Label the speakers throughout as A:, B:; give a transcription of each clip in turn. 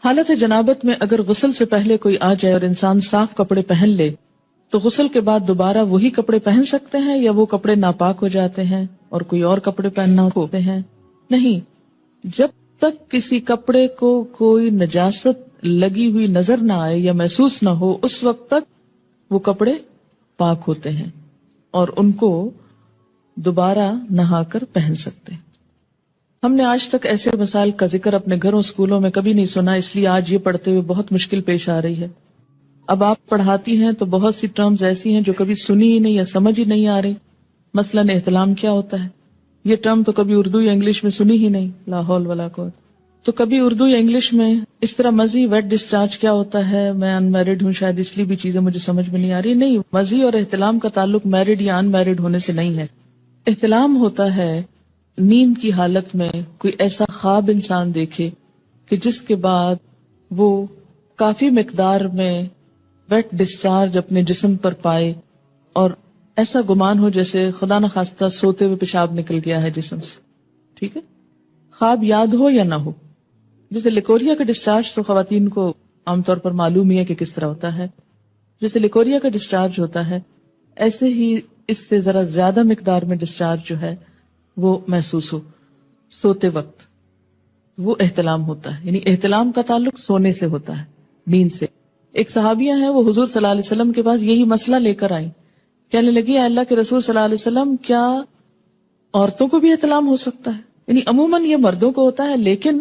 A: حالت جنابت میں اگر غسل سے پہلے کوئی آ جائے اور انسان صاف کپڑے پہن لے تو غسل کے بعد دوبارہ وہی کپڑے پہن سکتے ہیں یا وہ کپڑے ناپاک ہو جاتے ہیں اور کوئی اور کپڑے پہننا ہوتے ہیں؟ نہیں، جب تک کسی کپڑے کو کوئی نجاست لگی ہوئی نظر نہ آئے یا محسوس نہ ہو اس وقت تک وہ کپڑے پاک ہوتے ہیں اور ان کو دوبارہ نہا کر پہن سکتے ہیں۔ ہم نے آج تک ایسے مسائل کا ذکر اپنے گھروں اسکولوں میں کبھی نہیں سنا، اس لیے آج یہ پڑھتے ہوئے بہت مشکل پیش آ رہی ہے۔ اب آپ پڑھاتی ہیں تو بہت سی ٹرمز ایسی ہیں جو کبھی سنی ہی نہیں یا سمجھ ہی نہیں آ رہی۔ مثلاً احتلام کیا ہوتا ہے؟ یہ ٹرم تو کبھی اردو یا انگلش میں سنی ہی نہیں، لا حول ولا قوت۔ تو کبھی اردو یا انگلش میں اس طرح مزی ویٹ ڈسچارج کیا ہوتا ہے؟ میں ان میرڈ ہوں، شاید اس لیے بھی چیزیں مجھے سمجھ میں نہیں آ رہی۔ نہیں، مزی اور احتلام کا تعلق میرڈ یا ان میرڈ ہونے سے نہیں ہے۔ احتلام ہوتا ہے نیند کی حالت میں کوئی ایسا خواب انسان دیکھے کہ جس کے بعد وہ کافی مقدار میں ویٹ ڈسچارج اپنے جسم پر پائے اور ایسا گمان ہو جیسے خدا نخواستہ سوتے ہوئے پیشاب نکل گیا ہے جسم سے۔ ٹھیک ہے، خواب یاد ہو یا نہ ہو۔ جیسے لیکوریا کا ڈسچارج تو خواتین کو عام طور پر معلوم ہی ہے کہ کس طرح ہوتا ہے۔ جیسے لیکوریا کا ڈسچارج ہوتا ہے ایسے ہی اس سے ذرا زیادہ مقدار میں ڈسچارج جو ہے وہ محسوس ہو سوتے وقت، وہ احتلام ہوتا ہے۔ یعنی احتلام کا تعلق سونے سے ہوتا ہے، نیند سے۔ ایک صحابیہ ہیں، وہ حضور صلی اللہ علیہ وسلم کے پاس یہی مسئلہ لے کر آئیں، کہنے لگی، اے اللہ کے رسول صلی اللہ علیہ وسلم، کیا عورتوں کو بھی احتلام ہو سکتا ہے؟ یعنی عموماً یہ مردوں کو ہوتا ہے لیکن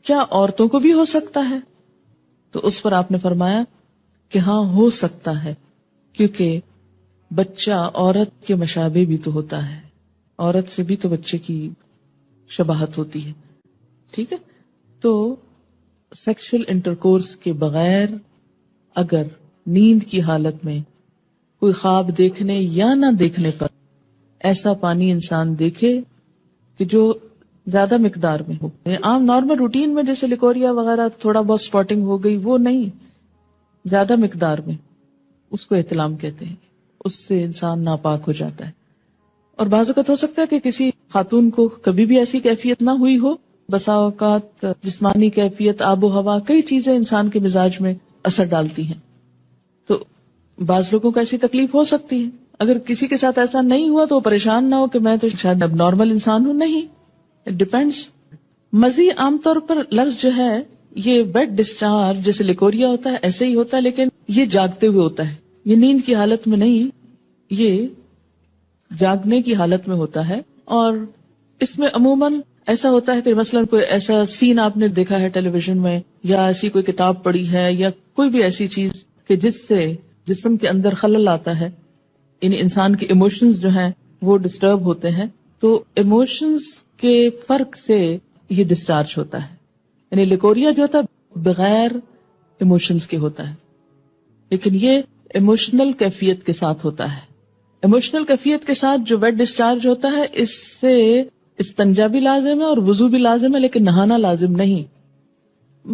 A: کیا عورتوں کو بھی ہو سکتا ہے؟ تو اس پر آپ نے فرمایا کہ ہاں ہو سکتا ہے، کیونکہ بچہ عورت کے مشابہ بھی تو ہوتا ہے، عورت سے بھی تو بچے کی شباہت ہوتی ہے۔ ٹھیک ہے، تو سیکشل انٹرکورس کے بغیر اگر نیند کی حالت میں کوئی خواب دیکھنے یا نہ دیکھنے پر ایسا پانی انسان دیکھے کہ جو زیادہ مقدار میں ہو، عام نارمل روٹین میں جیسے لیکوریا وغیرہ تھوڑا بہت سپاٹنگ ہو گئی، وہ نہیں، زیادہ مقدار میں، اس کو احتلام کہتے ہیں۔ اس سے انسان ناپاک ہو جاتا ہے۔ اور بعض اوقات ہو سکتا ہے کہ کسی خاتون کو کبھی بھی ایسی کیفیت نہ ہوئی ہو، بسا اوقات جسمانی کیفیت، آب و ہوا، کئی چیزیں انسان کے مزاج میں اثر ڈالتی ہیں، تو بعض لوگوں کو ایسی تکلیف ہو سکتی ہے۔ اگر کسی کے ساتھ ایسا نہیں ہوا تو وہ پریشان نہ ہو کہ میں تو شاید اب نارمل انسان ہوں، نہیں، اٹ ڈیپینڈس۔ مزید عام طور پر لفظ جو ہے یہ ویٹ ڈسچارج جیسے لیکوریا ہوتا ہے ایسے ہی ہوتا ہے، لیکن یہ جاگتے ہوئے ہوتا ہے، یہ نیند کی حالت میں نہیں، یہ جاگنے کی حالت میں ہوتا ہے۔ اور اس میں عموماً ایسا ہوتا ہے کہ مثلاً کوئی ایسا سین آپ نے دیکھا ہے ٹیلی ویژن میں، یا ایسی کوئی کتاب پڑھی ہے، یا کوئی بھی ایسی چیز کہ جس سے جسم کے اندر خلل آتا ہے، یعنی انسان کے ایموشنز جو ہیں وہ ڈسٹرب ہوتے ہیں، تو ایموشنز کے فرق سے یہ ڈسچارج ہوتا ہے۔ یعنی لیکوریا جو ہوتا ہے بغیر ایموشنز کے ہوتا ہے، لیکن یہ ایموشنل کیفیت کے ساتھ ہوتا ہے۔ ایموشنل کیفیت کے ساتھ جو ویٹ ڈسچارج ہوتا ہے اس سے استنجا بھی لازم ہے اور وضو بھی لازم ہے، لیکن نہانا لازم نہیں۔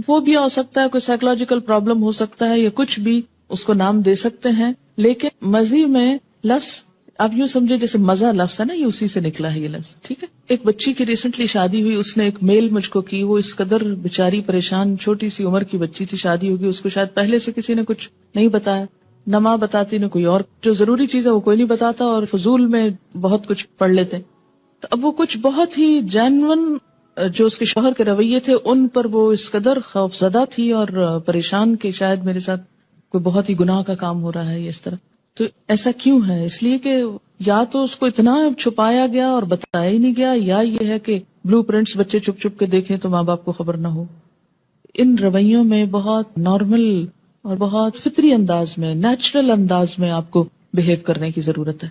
A: وہ بھی ہو سکتا ہے، کوئی سائیکولوجیکل پرابلم ہو سکتا ہے، یا کچھ بھی اس کو نام دے سکتے ہیں، لیکن مزی میں لفظ آپ یوں سمجھے جیسے مزہ لفظ ہے نا، یہ اسی سے نکلا ہے یہ لفظ۔ ٹھیک ہے، ایک بچی کی ریسنٹلی شادی ہوئی، اس نے ایک میل مجھ کو کی، وہ اس قدر بیچاری پریشان، چھوٹی سی عمر کی بچی تھی، شادی ہوگی، اس کو شاید پہلے سے کسی نے کچھ نہیں بتایا، نہ ماں بتاتی نہ کوئی اور، جو ضروری چیز ہے وہ کوئی نہیں بتاتا، اور فضول میں بہت کچھ پڑھ لیتے۔ تو اب وہ کچھ بہت ہی جینون جو اس کے شوہر کے رویے تھے ان پر وہ اس قدر خوف زدہ تھی اور پریشان کہ شاید میرے ساتھ کوئی بہت ہی گناہ کا کام ہو رہا ہے اس طرح۔ تو ایسا کیوں ہے؟ اس لیے کہ یا تو اس کو اتنا چھپایا گیا اور بتایا ہی نہیں گیا، یا یہ ہے کہ بلو پرنٹس بچے چھپ چھپ کے دیکھیں تو ماں باپ کو خبر نہ ہو۔ ان رویوں میں بہت نارمل اور بہت فطری انداز میں، نیچرل انداز میں آپ کو بہیو کرنے کی ضرورت ہے۔